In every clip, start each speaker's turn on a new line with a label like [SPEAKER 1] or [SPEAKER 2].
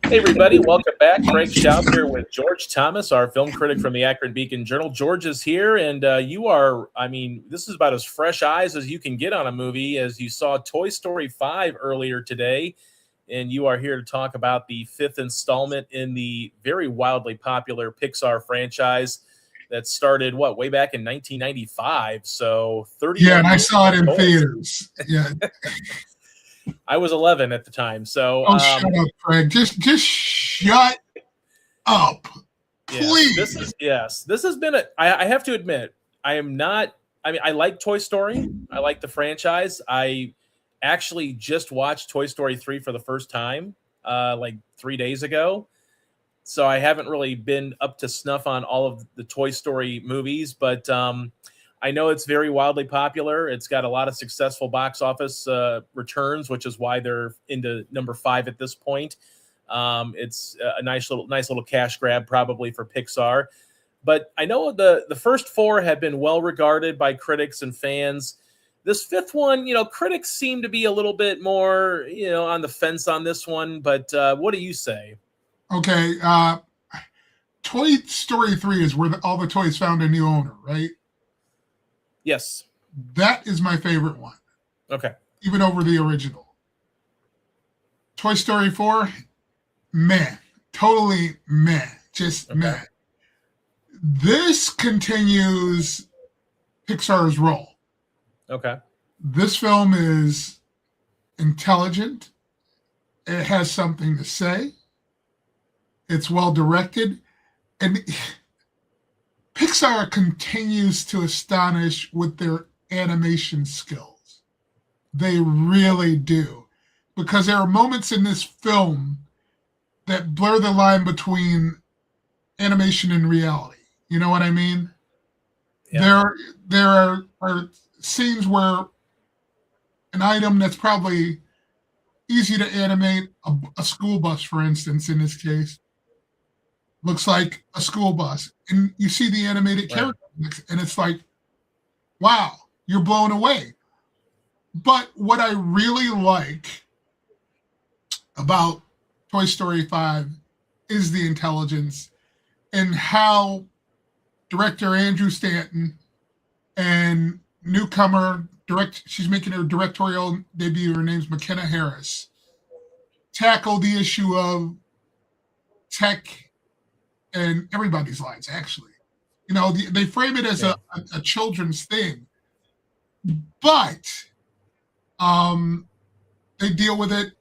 [SPEAKER 1] Hey, everybody, welcome back. Frank Schaub here with George Thomas, our film critic from the Akron Beacon Journal. George is here, and you are, this is about as fresh eyes as you can get on a movie, as you saw Toy Story 5 earlier today, and you are here to talk about the fifth installment in the very wildly popular Pixar franchise that started, way back in 1995, so 31
[SPEAKER 2] Yeah, and I
[SPEAKER 1] years
[SPEAKER 2] saw it in
[SPEAKER 1] ago.
[SPEAKER 2] theaters. Yeah.
[SPEAKER 1] I was 11 at the time, so
[SPEAKER 2] Oh, shut up, Craig. Just shut up, please.
[SPEAKER 1] This has been I have to admit, I am not. I like Toy Story. I like the franchise. I actually just watched Toy Story 3 for the first time, like 3 days ago. So I haven't really been up to snuff on all of the Toy Story movies, but I know it's very wildly popular. It's got a lot of successful box office returns, which is why they're into number 5 at this point. It's a nice little cash grab probably for Pixar. But I know the first 4 have been well regarded by critics and fans. This fifth one, critics seem to be a little bit more, on the fence on this one. But what do you say?
[SPEAKER 2] Okay. Toy Story 3 is where all the toys found a new owner, right?
[SPEAKER 1] Yes.
[SPEAKER 2] That is my favorite one.
[SPEAKER 1] Okay.
[SPEAKER 2] Even over the original. Toy Story 4, meh. Totally meh. Just
[SPEAKER 1] Okay.
[SPEAKER 2] meh. This continues Pixar's role.
[SPEAKER 1] Okay.
[SPEAKER 2] This film is intelligent. It has something to say. It's well directed. And Pixar continues to astonish with their animation skills. They really do. Because there are moments in this film that blur the line between animation and reality. You know what I mean?
[SPEAKER 1] Yeah.
[SPEAKER 2] There are scenes where an item that's probably easy to animate, a school bus, for instance, in this case, looks like a school bus. And you see the animated character, and it's like, wow, you're blown away. But what I really like about Toy Story 5 is the intelligence and how director Andrew Stanton and newcomer she's making her directorial debut, her name's McKenna Harris, tackle the issue of tech and everybody's lives, actually. They frame it as a children's thing, but they deal with it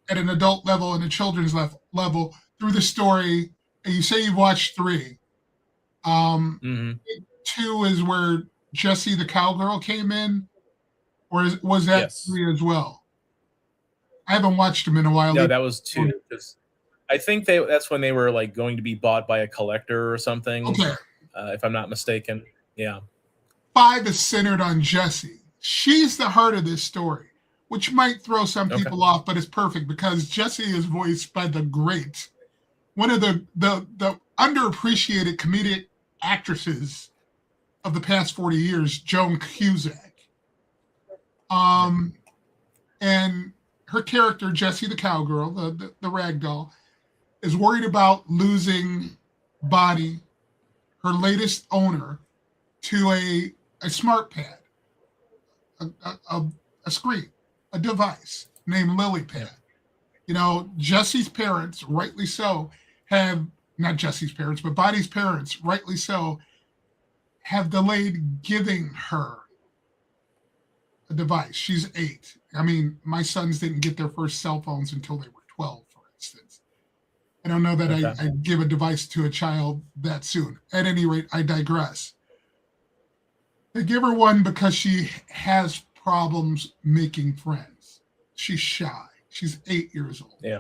[SPEAKER 2] at an adult level and a children's level through the story. And you say you've watched 3. 2 is where Jessie the cowgirl came in, or was that
[SPEAKER 1] Yes.
[SPEAKER 2] 3 as well? I haven't watched them in a while.
[SPEAKER 1] No, that was 2. I think that's when they were like going to be bought by a collector or something.
[SPEAKER 2] Okay.
[SPEAKER 1] If I'm not mistaken. Yeah.
[SPEAKER 2] 5 is centered on Jessie. She's the heart of this story, which might throw some people off, but it's perfect because Jessie is voiced by the great, one of the underappreciated comedic actresses of the past 40 years, Joan Cusack. And her character, Jessie the cowgirl, the rag doll, is worried about losing Bonnie, her latest owner, to a smart pad, a screen, a device named LilyPad. Jessie's parents, rightly so, not Jessie's parents, but Bonnie's parents, rightly so, have delayed giving her a device. She's 8. My sons didn't get their first cell phones until they were 12, for instance. I don't know that I give a device to a child that soon. At any rate, I digress. They give her one because she has problems making friends. She's shy. She's 8 years old.
[SPEAKER 1] Yeah.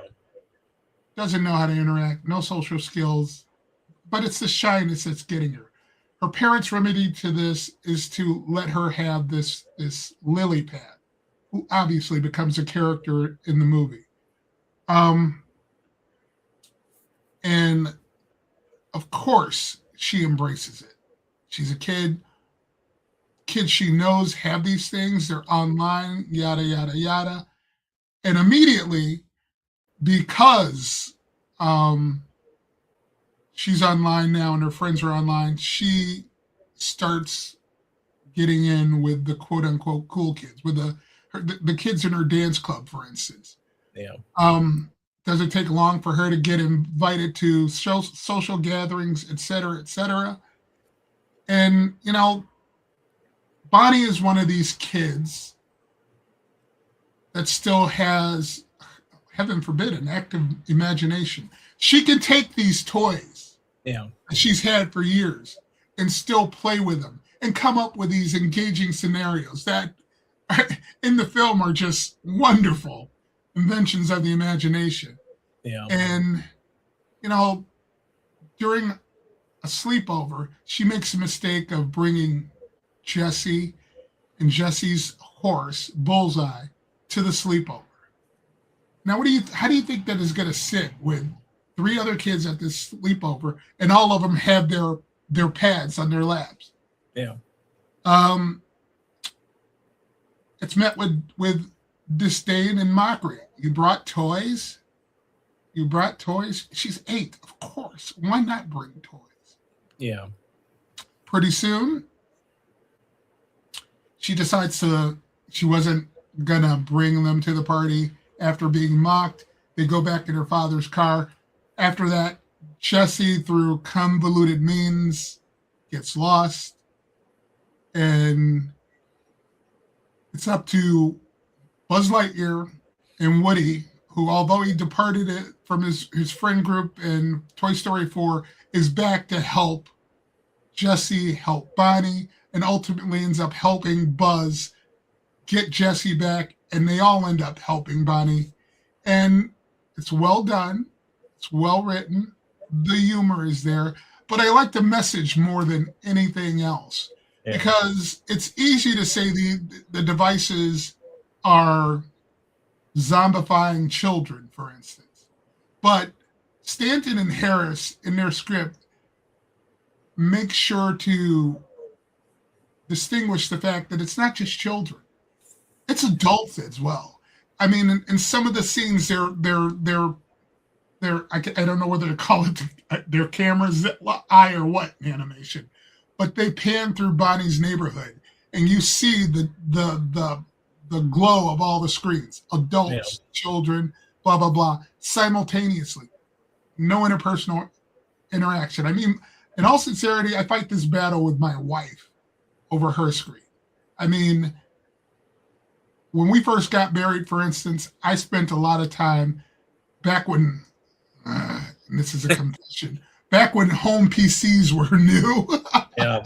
[SPEAKER 2] Doesn't know how to interact, no social skills, but it's the shyness that's getting her. Her parents' remedy to this is to let her have this LilyPad, who obviously becomes a character in the movie. And of course, she embraces it. She's a kid. Kids she knows have these things. They're online, yada, yada, yada. And immediately, because um, she's online now and her friends are online. She starts getting in with the quote unquote cool kids, with the kids in her dance club, for instance.
[SPEAKER 1] Yeah.
[SPEAKER 2] Doesn't take long for her to get invited to social gatherings, et cetera, et cetera. And, Bonnie is one of these kids that still has, heaven forbid, an active imagination. She can take these toys
[SPEAKER 1] Yeah.
[SPEAKER 2] that she's had for years and still play with them and come up with these engaging scenarios that in the film are just wonderful inventions of the imagination.
[SPEAKER 1] Yeah.
[SPEAKER 2] And, during a sleepover, she makes a mistake of bringing Jesse and Jesse's horse, Bullseye, to the sleepover. Now, how do you think that is going to sit with 3 other kids at this sleepover, and all of them have their pads on their laps?
[SPEAKER 1] Yeah.
[SPEAKER 2] It's met with disdain and mockery. You brought toys. She's 8, of course. Why not bring toys?
[SPEAKER 1] Yeah.
[SPEAKER 2] Pretty soon, she decides she wasn't gonna bring them to the party after being mocked. They go back in her father's car. After that, Jesse, through convoluted means, gets lost. And it's up to Buzz Lightyear and Woody, who, although he departed it from his friend group in Toy Story 4, is back to help Jesse, help Bonnie, and ultimately ends up helping Buzz get Jesse back, and they all end up helping Bonnie. And it's well done. It's well written. The humor is there. But I like the message more than anything else. Yeah. Because it's easy to say the devices are zombifying children, for instance. But Stanton and Harris, in their script, make sure to distinguish the fact that it's not just children. It's adults as well. I mean, in some of the scenes, they're I don't know whether to call it their camera's eye or what animation, but they pan through Bonnie's neighborhood, and you see the glow of all the screens, adults, children, blah blah blah, simultaneously. No interpersonal interaction. I mean, in all sincerity, I fight this battle with my wife over her screen. I mean, when we first got married, for instance, I spent a lot of time back when, and this is a confession, back when home PCs were new.
[SPEAKER 1] Yeah.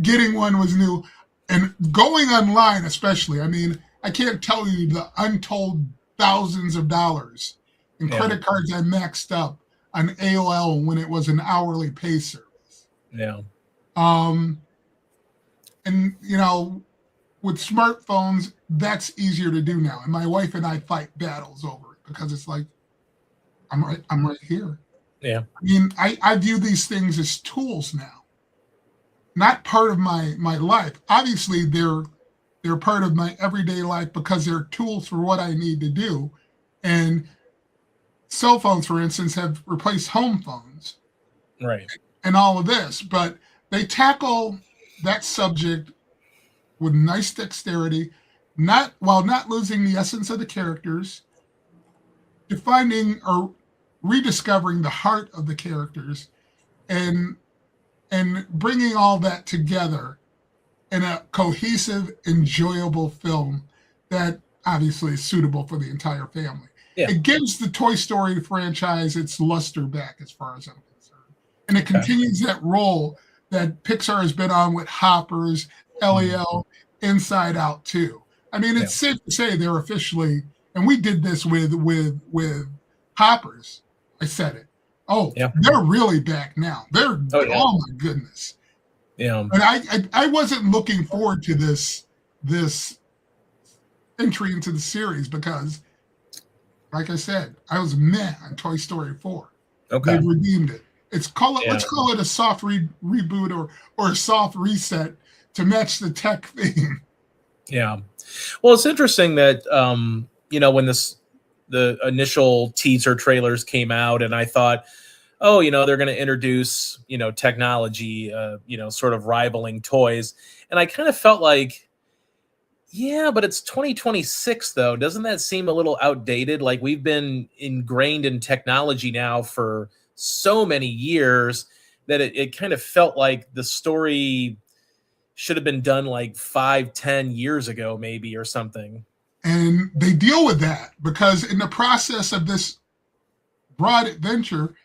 [SPEAKER 2] Getting one was new. And going online, especially, I mean, I can't tell you the untold thousands of dollars in credit cards I maxed up on AOL when it was an hourly pay service.
[SPEAKER 1] Yeah.
[SPEAKER 2] And, with smartphones, that's easier to do now. And my wife and I fight battles over it because it's like, I'm right here.
[SPEAKER 1] Yeah.
[SPEAKER 2] I mean, I view these things as tools now, not part of my life. Obviously, they're part of my everyday life because they're tools for what I need to do. And cell phones, for instance, have replaced home phones.
[SPEAKER 1] Right.
[SPEAKER 2] And all of this, but they tackle that subject with nice dexterity, while not losing the essence of the characters, defining or rediscovering the heart of the characters, and bringing all that together in a cohesive, enjoyable film that obviously is suitable for the entire family. Yeah. It gives the Toy Story franchise its luster back, as far as I'm concerned. And it continues that role that Pixar has been on with Hoppers, LEL, Inside Out too. I mean, it's safe to say they're officially, and we did this with Hoppers. I said it. They're really back now. Oh my goodness.
[SPEAKER 1] Yeah.
[SPEAKER 2] And I wasn't looking forward to this entry into the series because, like I said, I was meh on Toy Story 4.
[SPEAKER 1] Okay.
[SPEAKER 2] They redeemed it. Let's call it a soft reboot or a soft reset to match the tech theme.
[SPEAKER 1] Yeah. Well, it's interesting that when this the initial teaser trailers came out, and I thought, oh, they're going to introduce, technology, sort of rivaling toys. And I kind of felt like, yeah, but it's 2026 though. Doesn't that seem a little outdated? Like we've been ingrained in technology now for so many years that it kind of felt like the story should have been done like 5-10 years ago, maybe, or something.
[SPEAKER 2] And they deal with that because in the process of this broad adventure,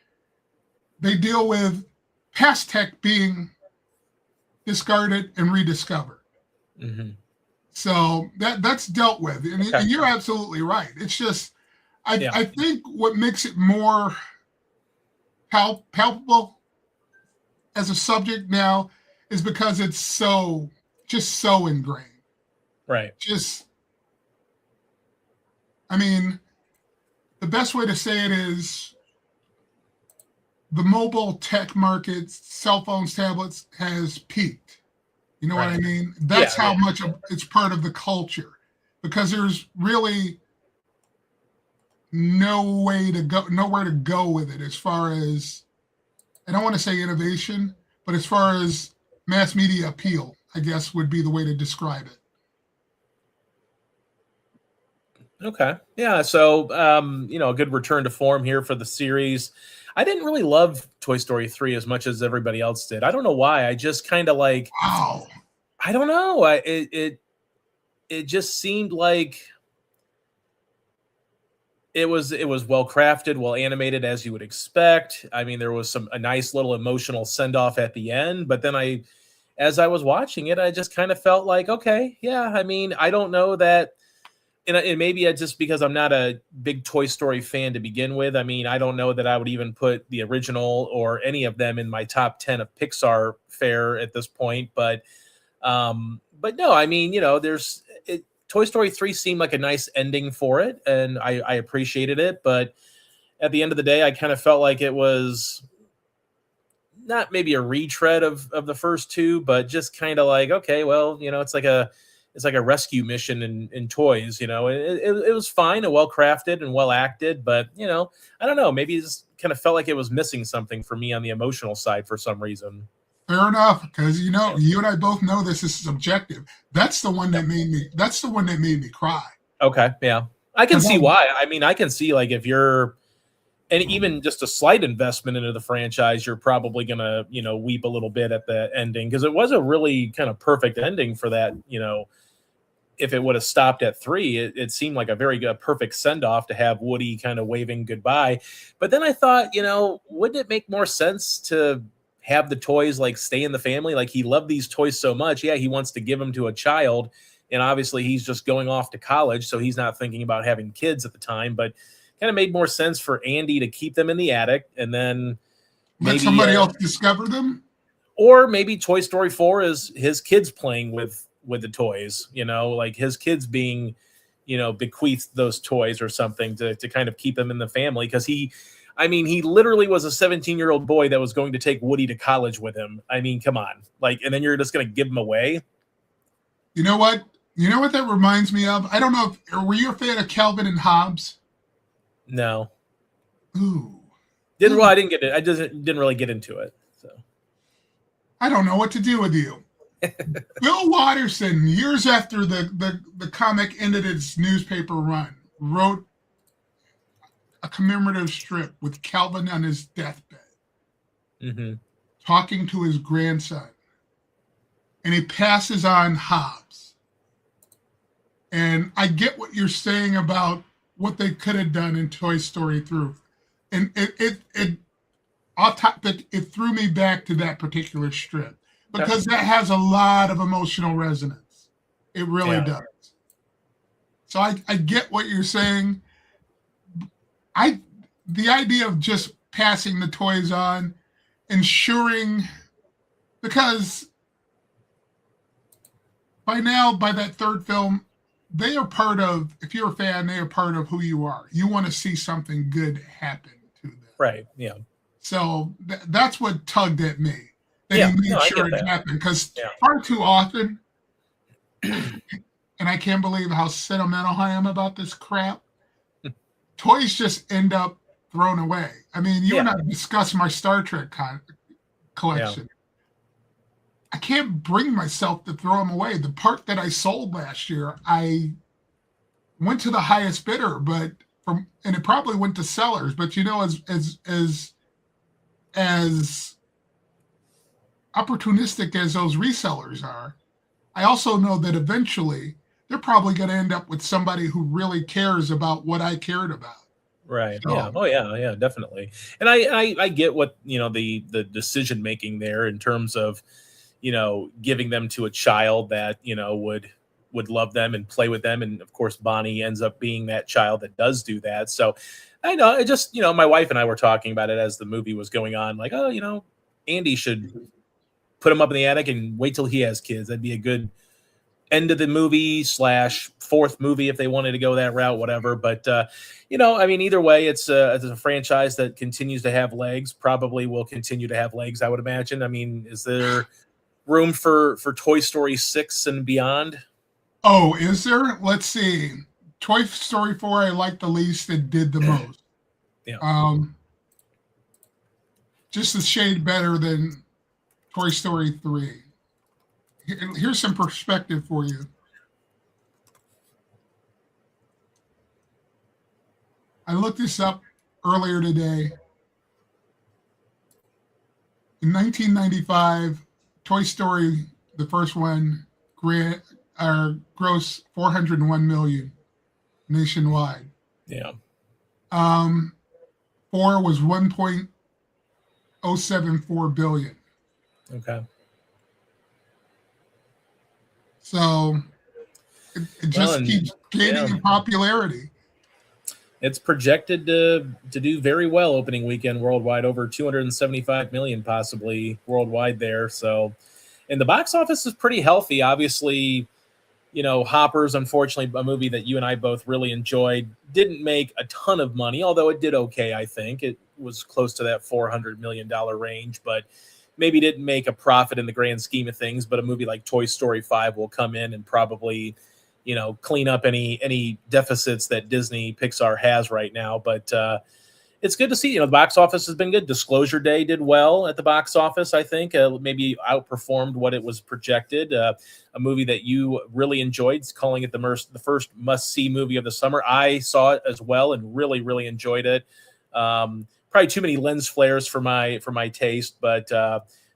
[SPEAKER 2] they deal with past tech being discarded and rediscovered.
[SPEAKER 1] Mm-hmm.
[SPEAKER 2] So that's dealt with. And you're absolutely right. It's just, I think what makes it more palpable as a subject now is because it's so ingrained.
[SPEAKER 1] Right.
[SPEAKER 2] The best way to say it is the mobile tech market, cell phones, tablets, has peaked. You know what I mean? That's how much it's part of the culture, because there's really nowhere to go with it as far as, I don't want to say innovation, but as far as mass media appeal, I guess would be the way to describe it.
[SPEAKER 1] Okay. Yeah. So, a good return to form here for the series. I didn't really love Toy Story 3 as much as everybody else did. I don't know why. I just kind of like,
[SPEAKER 2] wow.
[SPEAKER 1] I don't know. It just seemed like it was well crafted, well animated, as you would expect. I mean, there was a nice little emotional send off at the end, but then as I was watching it, I just kind of felt like, okay, yeah. I mean, I don't know that. And maybe just because I'm not a big Toy Story fan to begin with. I mean, I don't know that I would even put the original or any of them in my top 10 of Pixar fare at this point. But no, I mean, Toy Story 3 seemed like a nice ending for it, and I appreciated it. But at the end of the day, I kind of felt like it was not maybe a retread of the first two, but just kind of like, okay, well, it's like a rescue mission in toys. It was fine and well crafted and well acted, but I don't know, maybe it just kind of felt like it was missing something for me on the emotional side for some reason.
[SPEAKER 2] Fair enough, because you and I both know this is subjective. That's the one that made me cry.
[SPEAKER 1] Okay, yeah, I can see why. I mean, I can see, like, if you're, and even just a slight investment into the franchise, you're probably gonna weep a little bit at the ending, because it was a really kind of perfect ending for that. If it would have stopped at 3, it seemed like a very good, perfect send-off to have Woody kind of waving goodbye. But then I thought, wouldn't it make more sense to have the toys like stay in the family? Like, he loved these toys so much. Yeah, he wants to give them to a child, and obviously he's just going off to college, so he's not thinking about having kids at the time. But kind of made more sense for Andy to keep them in the attic and then
[SPEAKER 2] let somebody else discover them.
[SPEAKER 1] Or maybe Toy Story 4 is his kids playing with the toys, like his kids being, bequeathed those toys or something to kind of keep them in the family. Because he literally was a 17-year-old boy that was going to take Woody to college with him. I mean, come on. Like, and then you're just going to give him away.
[SPEAKER 2] You know what that reminds me of? I don't know were you a fan of Calvin and Hobbes?
[SPEAKER 1] No.
[SPEAKER 2] Ooh.
[SPEAKER 1] I didn't get it. I didn't really get into it. So
[SPEAKER 2] I don't know what to do with you. Bill Watterson, years after the comic ended its newspaper run, wrote a commemorative strip with Calvin on his deathbed, talking to his grandson. And he passes on Hobbes. And I get what you're saying about what they could have done in Toy Story 3. And it off topic, it threw me back to that particular strip, because that has a lot of emotional resonance. It really does. So I get what you're saying. The idea of just passing the toys on, ensuring, because by that third film, they are part of, if you're a fan, they are part of who you are. You want to see something good happen to them.
[SPEAKER 1] Right, yeah.
[SPEAKER 2] So that's what tugged at me. He made sure it happened, because far too often, and I can't believe how sentimental I am about this crap, toys just end up thrown away. I mean, you and
[SPEAKER 1] Yeah.
[SPEAKER 2] I discussed my Star Trek collection. I can't bring myself to throw them away. The part that I sold last year, I went to the highest bidder, but and it probably went to sellers. But as opportunistic as those resellers are, I also know that eventually they're probably going to end up with somebody who really cares about what I cared about.
[SPEAKER 1] Right.
[SPEAKER 2] So,
[SPEAKER 1] Yeah. Oh, yeah. Yeah. Definitely. And I get what the decision making there in terms of giving them to a child that would love them and play with them, and of course Bonnie ends up being that child that does do that. So I know it just my wife and I were talking about it as the movie was going on, like, oh, Andy should put him up in the attic and wait till he has kids. That'd be a good end of the movie / fourth movie if they wanted to go that route, whatever. But I mean, either way, it's a franchise that continues to have legs. Probably will continue to have legs, I would imagine. I mean, is there room for Toy Story 6 and beyond?
[SPEAKER 2] oh, is there? Let's see. Toy Story 4, I liked the least and did the most.
[SPEAKER 1] Yeah.
[SPEAKER 2] Just a shade better than Toy Story 3. Here's some perspective for you. I looked this up earlier today. In 1995, Toy Story, the first one, grossed 401 million nationwide.
[SPEAKER 1] Yeah.
[SPEAKER 2] 4 was 1.074 billion.
[SPEAKER 1] Okay.
[SPEAKER 2] So it just keeps gaining in popularity.
[SPEAKER 1] It's projected to do very well opening weekend worldwide, over 275 million possibly worldwide there. So, and the box office is pretty healthy. Obviously, Hoppers, unfortunately, a movie that you and I both really enjoyed, didn't make a ton of money, although it did okay. I think it was close to that $400 million range, but maybe didn't make a profit in the grand scheme of things. But a movie like Toy Story 5 will come in and probably clean up any deficits that Disney Pixar has right now. But it's good to see. The box office has been good. Disclosure Day did well at the box office. I think maybe outperformed what it was projected. A movie that you really enjoyed, calling it the first must-see movie of the summer. I saw it as well and really, really enjoyed it. Probably too many lens flares for my taste, but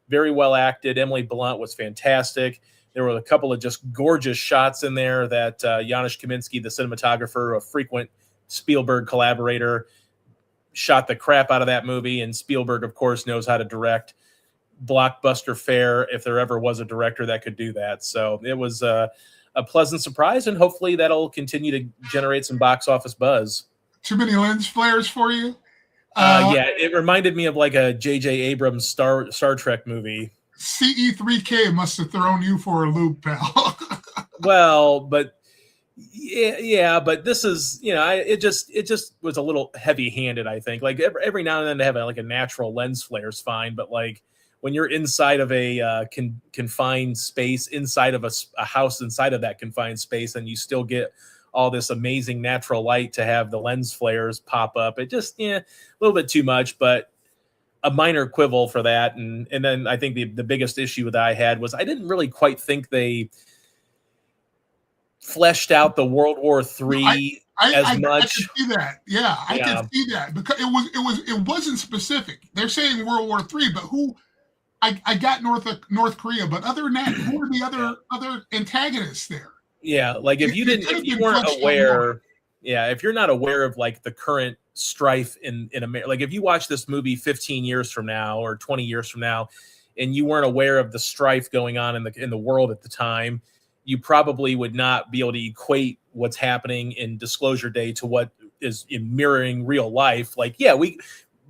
[SPEAKER 1] very well acted. Emily Blunt was fantastic. There were a couple of just gorgeous shots in there that Janusz Kaminski, the cinematographer, a frequent Spielberg collaborator, shot the crap out of that movie. And Spielberg, of course, knows how to direct blockbuster fare if there ever was a director that could do that. So it was a pleasant surprise, and hopefully that'll continue to generate some box office buzz.
[SPEAKER 2] Too many lens flares for you?
[SPEAKER 1] Yeah, it reminded me of like a J.J. Abrams Star Trek movie.
[SPEAKER 2] CE3K must have thrown you for a loop, pal.
[SPEAKER 1] Well, but yeah, but this is it just was a little heavy-handed. I think like every now and then to have like a natural lens flare is fine, but like when you're inside of a confined space, inside of a house, inside of that confined space, and you still get all this amazing natural light to have the lens flares pop up, it just a little bit too much, but a minor quibble for that. And then I think the biggest issue that I had was I didn't really quite think they fleshed out the World War III as much.
[SPEAKER 2] I can see that. Yeah, I can see that because it wasn't specific. They're saying World War III, but who? I got North Korea, but other than that, who are the other antagonists there?
[SPEAKER 1] Yeah, like if you weren't aware, if you're not aware of like the current strife in America, like if you watch this movie 15 years from now or 20 years from now, and you weren't aware of the strife going on in the world at the time, you probably would not be able to equate what's happening in Disclosure Day to what is in mirroring real life. Like, yeah, we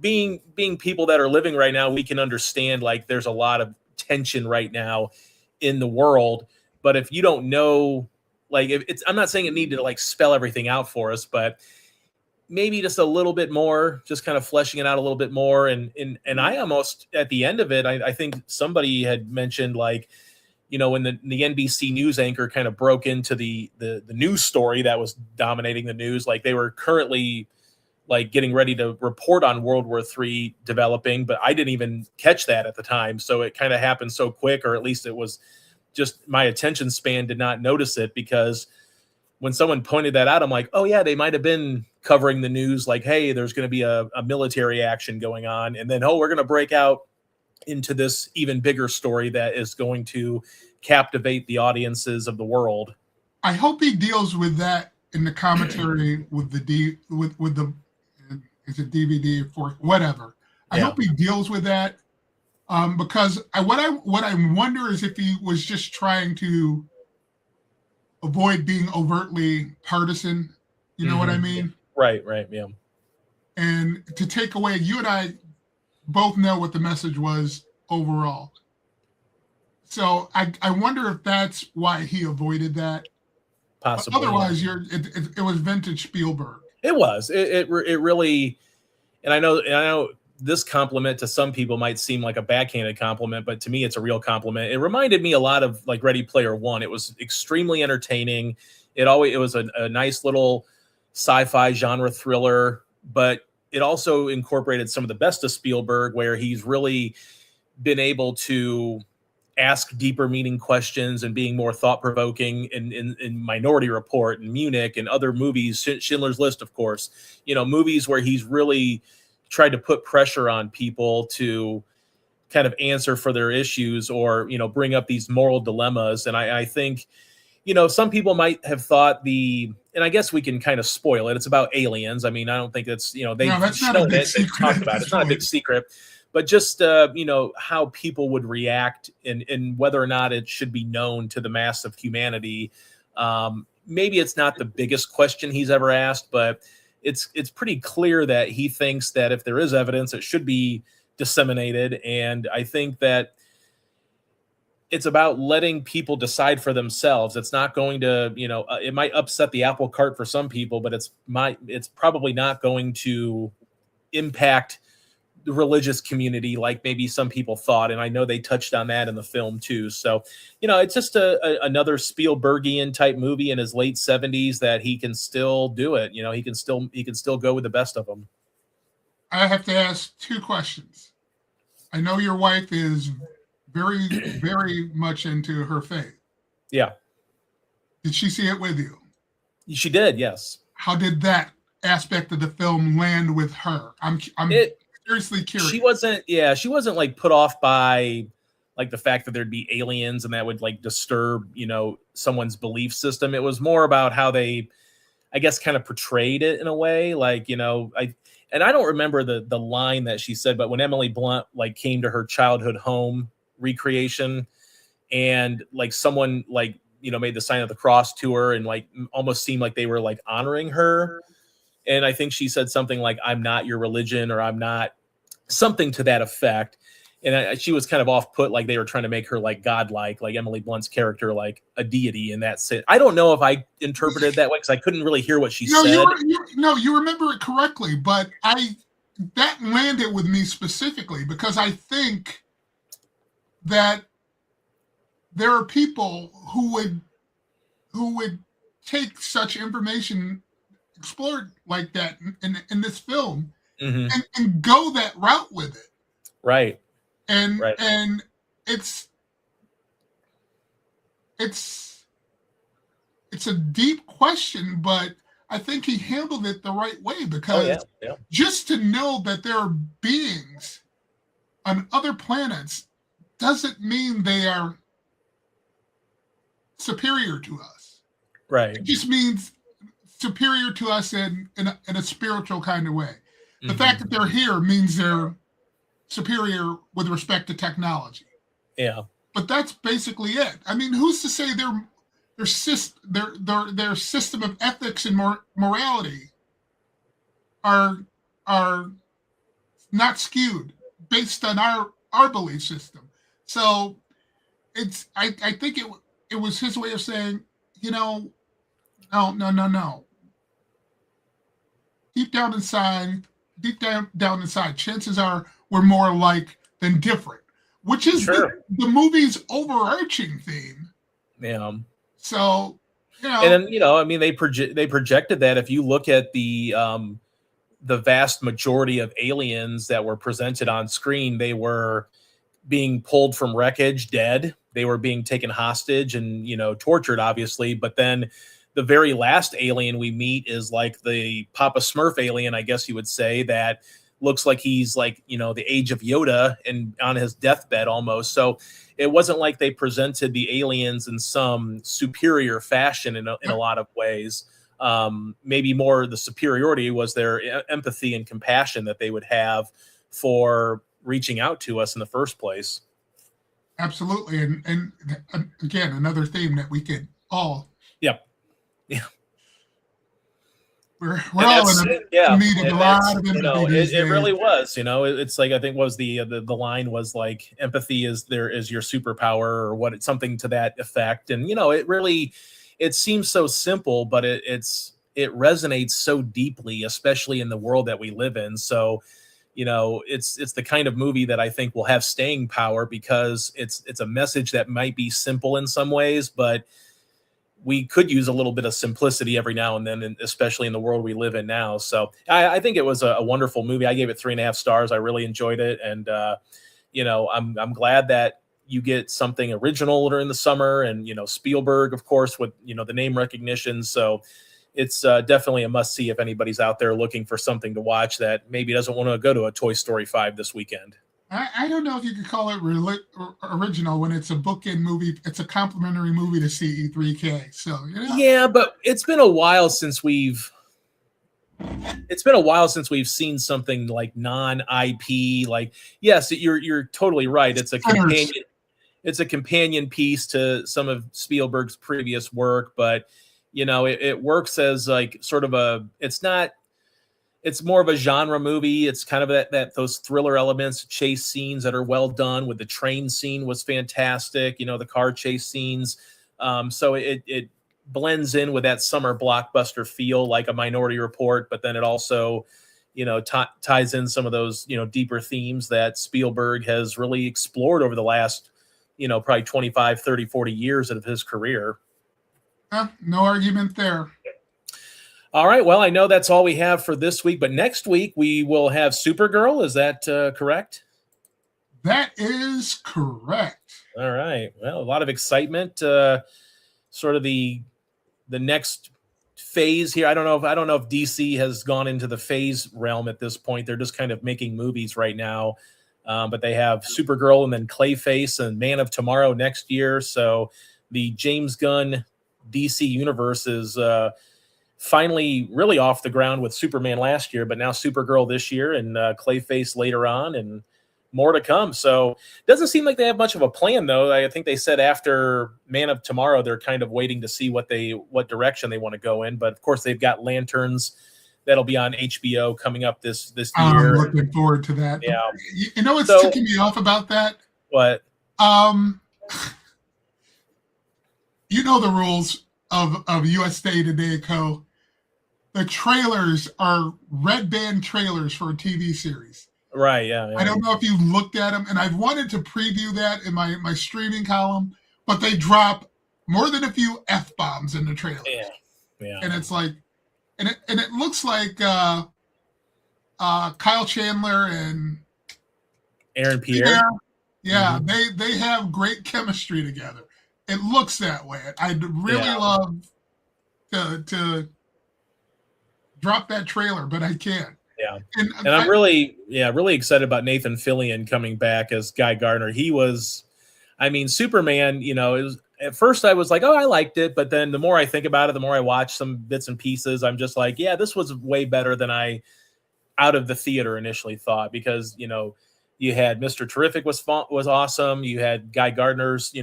[SPEAKER 1] being people that are living right now, we can understand like there's a lot of tension right now in the world. But if you don't know, like I'm not saying it needed to like spell everything out for us, but maybe just a little bit more, just kind of fleshing it out a little bit more. And I almost at the end of it, I think somebody had mentioned like, when the NBC news anchor kind of broke into the news story that was dominating the news, like they were currently like getting ready to report on World War III developing, but I didn't even catch that at the time. So it kind of happened so quick, or at least it was just my attention span did not notice it, because when someone pointed that out, I'm like, oh yeah, they might have been covering the news like, hey, there's going to be a military action going on. And then, oh, we're going to break out into this even bigger story that is going to captivate the audiences of the world.
[SPEAKER 2] I hope he deals with that in the commentary with the with the is it DVD for whatever. I hope he deals with that, because what I wonder is if he was just trying to avoid being overtly partisan. You know what I mean?
[SPEAKER 1] Right, yeah.
[SPEAKER 2] And to take away, you and I both know what the message was overall. So I wonder if that's why he avoided that.
[SPEAKER 1] Possibly.
[SPEAKER 2] Otherwise, it was vintage Spielberg.
[SPEAKER 1] It was. It really, and I know this compliment to some people might seem like a backhanded compliment, but to me, it's a real compliment. It reminded me a lot of like Ready Player One. It was extremely entertaining. It was a nice little sci-fi genre thriller, but it also incorporated some of the best of Spielberg, where he's really been able to ask deeper meaning questions and being more thought-provoking in Minority Report and Munich and other movies, Schindler's List, of course, movies where he's really tried to put pressure on people to kind of answer for their issues, or, bring up these moral dilemmas. And I think, some people might have thought and I guess we can kind of spoil it. It's about aliens. I mean, I don't think it's, they've shown it, they've talked about it. It's not a big secret. But just, how people would react and whether or not it should be known to the mass of humanity. Maybe it's not the biggest question he's ever asked, but it's pretty clear that he thinks that if there is evidence, it should be disseminated. And I think that it's about letting people decide for themselves. It's not going to, it might upset the apple cart for some people, but it's probably not going to impact the religious community like maybe some people thought. And I know they touched on that in the film too. So, it's just another Spielbergian type movie in his late 70s that he can still do it. He can still go with the best of them.
[SPEAKER 2] I have to ask two questions. I know your wife is very, very much into her faith.
[SPEAKER 1] Yeah.
[SPEAKER 2] Did she see it with you?
[SPEAKER 1] She did. Yes.
[SPEAKER 2] How did that aspect of the film land with her? I'm seriously curious.
[SPEAKER 1] She wasn't like put off by like the fact that there'd be aliens and that would like disturb, someone's belief system. It was more about how they, I guess, kind of portrayed it in a way. Like, I don't remember the line that she said, but when Emily Blunt like came to her childhood home recreation and like someone like, made the sign of the cross to her and like almost seemed like they were like honoring her. And I think she said something like, I'm not your religion, or I'm not, something to that effect. And she was kind of off put, like they were trying to make her like godlike, like Emily Blunt's character, like a deity in that sense. I don't know if I interpreted it that way because I couldn't really hear what she said.
[SPEAKER 2] You remember it correctly, but that landed with me specifically because I think that there are people who would take such information explored like that in this film and go that route with it.
[SPEAKER 1] Right.
[SPEAKER 2] And it's a deep question, but I think he handled it the right way because just to know that there are beings on other planets doesn't mean they are superior to us.
[SPEAKER 1] Right.
[SPEAKER 2] It just means superior to us in a spiritual kind of way. The fact that they're here means they're superior with respect to technology.
[SPEAKER 1] Yeah.
[SPEAKER 2] But that's basically it. I mean, who's to say their system of ethics and morality are not skewed based on our belief system? So I think it was his way of saying, no. Deep down inside, chances are we're more alike than different, which is the movie's overarching theme.
[SPEAKER 1] Yeah.
[SPEAKER 2] So,
[SPEAKER 1] and then, I mean, they projected that if you look at the the vast majority of aliens that were presented on screen, they were being pulled from wreckage dead. They were being taken hostage and, tortured, obviously. But then the very last alien we meet is like the Papa Smurf alien, I guess you would say, that looks like he's like, the age of Yoda and on his deathbed almost. So it wasn't like they presented the aliens in some superior fashion in a lot of ways. Maybe more the superiority was their empathy and compassion that they would have for reaching out to us in the first place.
[SPEAKER 2] Absolutely. And again, another theme that we could all.
[SPEAKER 1] Yep. Yeah.
[SPEAKER 2] We're all in need of a lot of empathy.
[SPEAKER 1] It really was, it's like, I think was the line was like, empathy is your superpower, or what, it's something to that effect. And, it seems so simple, but it resonates so deeply, especially in the world that we live in. So, it's the kind of movie that I think will have staying power, because it's a message that might be simple in some ways, but we could use a little bit of simplicity every now and then, and especially in the world we live in now. So I think it was a wonderful movie. I gave it 3.5 stars. I really enjoyed it. And, I'm glad that you get something original during the summer, and, Spielberg, of course, with, the name recognition. So it's definitely a must see if anybody's out there looking for something to watch that maybe doesn't want to go to a Toy Story 5 this weekend.
[SPEAKER 2] I don't know if you could call it original when it's a bookend movie. It's a complimentary movie to CE3K. So,
[SPEAKER 1] Yeah, but it's been a while since we've seen something like non-IP. Like, yes, you're totally right. It's a companion piece to some of Spielberg's previous work, but it works as like sort of it's more of a genre movie. It's kind of that those thriller elements, chase scenes that are well done. With the train scene was fantastic. The car chase scenes. So it blends in with that summer blockbuster feel, like a Minority Report. But then it also, ties in some of those, deeper themes that Spielberg has really explored over the last, probably 25, 30, 40 years of his career.
[SPEAKER 2] No argument there.
[SPEAKER 1] All right. Well, I know that's all we have for this week, but next week we will have Supergirl. Is that correct?
[SPEAKER 2] That is correct.
[SPEAKER 1] All right. Well, a lot of excitement. Sort of the next phase here. I don't know if DC has gone into the phase realm at this point. They're just kind of making movies right now. But they have Supergirl and then Clayface and Man of Tomorrow next year. So the James Gunn DC universe is finally really off the ground with Superman last year, but now Supergirl this year, and Clayface later on, and more to come. So it doesn't seem like they have much of a plan, though. I think they said after Man of Tomorrow, they're kind of waiting to see what direction they want to go in. But of course, they've got Lanterns that'll be on HBO coming up this year.
[SPEAKER 2] I'm looking forward to that.
[SPEAKER 1] Yeah.
[SPEAKER 2] What's ticking me off about that?
[SPEAKER 1] What?
[SPEAKER 2] The rules of USA Today Co. The trailers are red band trailers for a TV series.
[SPEAKER 1] Right, yeah.
[SPEAKER 2] I don't know if you looked at them, and I've wanted to preview that in my streaming column, but they drop more than a few F-bombs in the trailers.
[SPEAKER 1] Yeah.
[SPEAKER 2] And it's like, and it looks like Kyle Chandler and
[SPEAKER 1] Aaron Pierre.
[SPEAKER 2] Yeah, they have great chemistry together. It looks that way. I'd really love to drop that trailer, but I can't.
[SPEAKER 1] Yeah. And I'm really excited about Nathan Fillion coming back as Guy Gardner. He was, Superman, at first I was like, oh, I liked it. But then the more I think about it, the more I watch some bits and pieces, I'm just like, yeah, this was way better than I out of the theater initially thought, because, you had Mr. Terrific was awesome. You had Guy Gardner's,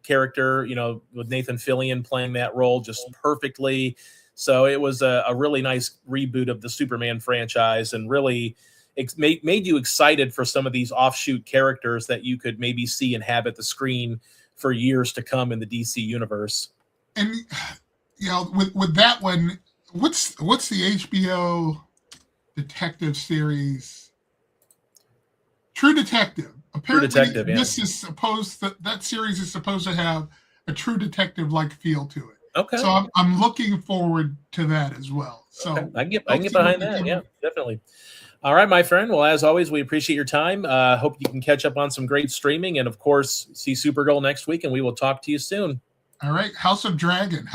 [SPEAKER 1] character, with Nathan Fillion playing that role just perfectly. So it was a really nice reboot of the Superman franchise, and really made you excited for some of these offshoot characters that you could maybe see and have at the screen for years to come in the DC universe.
[SPEAKER 2] And with that one, what's the HBO detective series? True Detective. Apparently,
[SPEAKER 1] True Detective, yeah.
[SPEAKER 2] This is that series is supposed to have a True Detective-like feel to it.
[SPEAKER 1] Okay.
[SPEAKER 2] So I'm looking forward to that as well. So
[SPEAKER 1] Okay. I can get
[SPEAKER 2] see what
[SPEAKER 1] behind
[SPEAKER 2] they
[SPEAKER 1] that.
[SPEAKER 2] can
[SPEAKER 1] Yeah,
[SPEAKER 2] do.
[SPEAKER 1] definitely. All right, my friend. Well, as always, we appreciate your time. Hope you can catch up on some great streaming, and of course, see Supergirl next week. And we will talk to you soon.
[SPEAKER 2] All right, House of the Dragon.